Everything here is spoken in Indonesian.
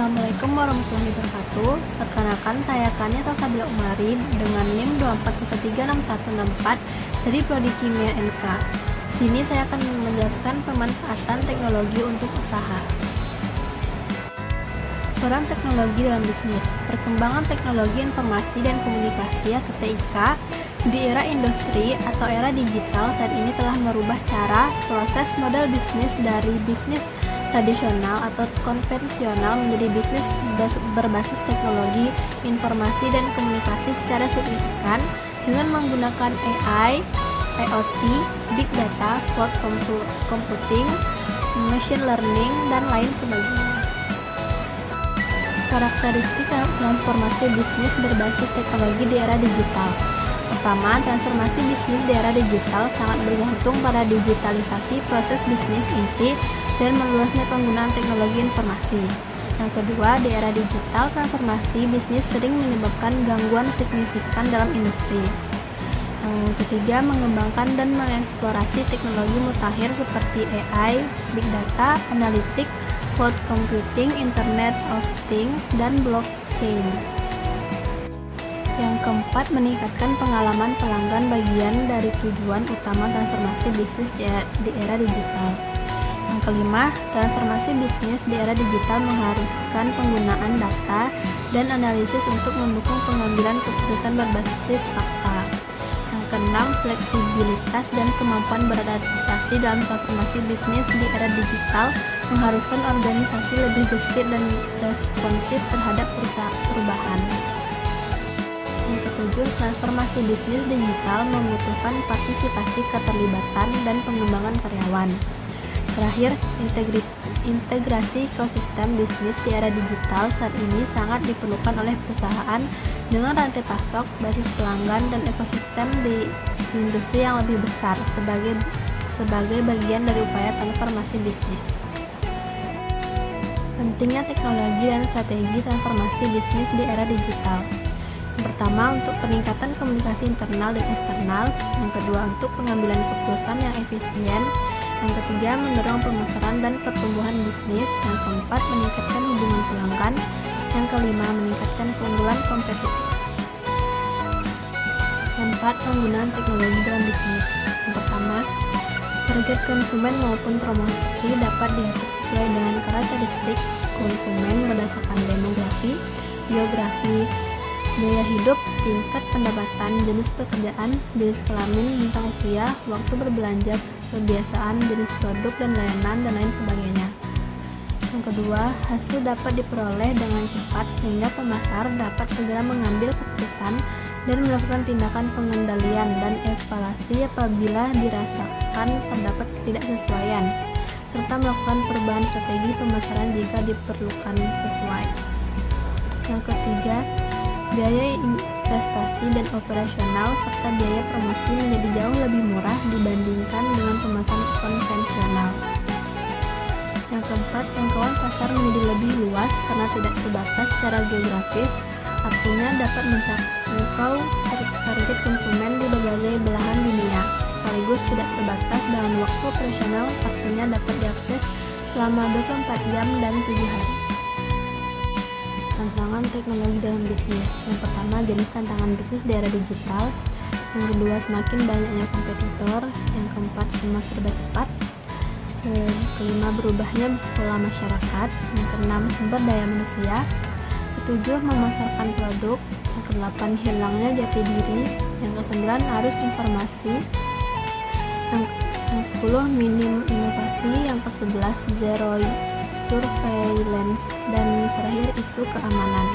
Assalamualaikum warahmatullahi wabarakatuh. Perkenalkan, saya Kania Tasabila Umari dengan NIM 24136164 dari Prodi Kimia NK. Sini saya akan menjelaskan pemanfaatan teknologi untuk usaha. Peran teknologi dalam bisnis. Perkembangan teknologi informasi dan komunikasi atau TIK di era industri atau era digital saat ini telah merubah cara, proses, model bisnis dari bisnis tradisional atau konvensional menjadi bisnis berbasis teknologi, informasi, dan komunikasi secara signifikan dengan menggunakan AI, IoT, Big Data, Cloud Computing, Machine Learning, dan lain sebagainya. Karakteristik transformasi bisnis berbasis teknologi di era digital. Pertama, transformasi bisnis di era digital sangat bergantung pada digitalisasi proses bisnis inti dan meluasnya penggunaan teknologi informasi. Yang kedua, di era digital, transformasi bisnis sering menyebabkan gangguan signifikan dalam industri. Yang ketiga, mengembangkan dan mengeksplorasi teknologi mutakhir seperti AI, Big Data, Analytics, Cloud Computing, Internet of Things, dan Blockchain. Yang keempat, meningkatkan pengalaman pelanggan bagian dari tujuan utama transformasi bisnis di era digital. Yang kelima, transformasi bisnis di era digital mengharuskan penggunaan data dan analisis untuk mendukung pengambilan keputusan berbasis fakta. Yang keenam, fleksibilitas dan kemampuan beradaptasi dalam transformasi bisnis di era digital mengharuskan organisasi lebih gesit dan responsif terhadap perubahan. Yang ketujuh, transformasi bisnis digital membutuhkan partisipasi, keterlibatan, dan pengembangan karyawan. Terakhir, integrasi ekosistem bisnis di era digital saat ini sangat diperlukan oleh perusahaan dengan rantai pasok, basis pelanggan, dan ekosistem di industri yang lebih besar sebagai bagian dari upaya transformasi bisnis. Pentingnya teknologi dan strategi transformasi bisnis di era digital. Yang pertama, untuk peningkatan komunikasi internal dan eksternal. Yang kedua, untuk pengambilan keputusan yang efisien. Yang ketiga, mendorong pemasaran dan pertumbuhan bisnis. Yang keempat, meningkatkan hubungan pelanggan. Yang kelima, meningkatkan keunggulan kompetitif. Yang keempat, penggunaan teknologi dalam bisnis. Yang pertama, target konsumen maupun promosi dapat diatur sesuai dengan karakteristik konsumen berdasarkan demografi, geografi, gaya hidup, tingkat pendapatan, jenis pekerjaan, jenis kelamin, bintang usia, waktu berbelanja, kebiasaan, jenis produk dan layanan, dan lain sebagainya. Yang kedua, hasil dapat diperoleh dengan cepat sehingga pemasar dapat segera mengambil keputusan dan melakukan tindakan pengendalian dan evaluasi apabila dirasakan terdapat ketidaksesuaian, serta melakukan perubahan strategi pemasaran jika diperlukan sesuai. Yang ketiga, biaya investasi dan operasional serta biaya promosi menjadi jauh lebih murah dibandingkan dengan pemasaran konvensional. Yang keempat, jangkauan pasar menjadi lebih luas karena tidak terbatas secara geografis, artinya dapat menjangkau target konsumen di berbagai belahan dunia, sekaligus tidak terbatas dalam waktu operasional, artinya dapat diakses selama 24 jam dan 7 hari. Tantangan teknologi dalam bisnis. Yang pertama, jenis tantangan bisnis di era digital. Yang kedua, semakin banyaknya kompetitor. Yang keempat, semakin serba cepat. Yang kelima, berubahnya pola masyarakat. Yang keenam, sumber daya manusia. Ketujuh, memasarkan produk. Yang kedelapan, hilangnya jati diri. Yang kesembilan, arus informasi. Yang kesepuluh, minim inovasi. Yang kesebelas, zero surveillance, dan terakhir isu keamanan.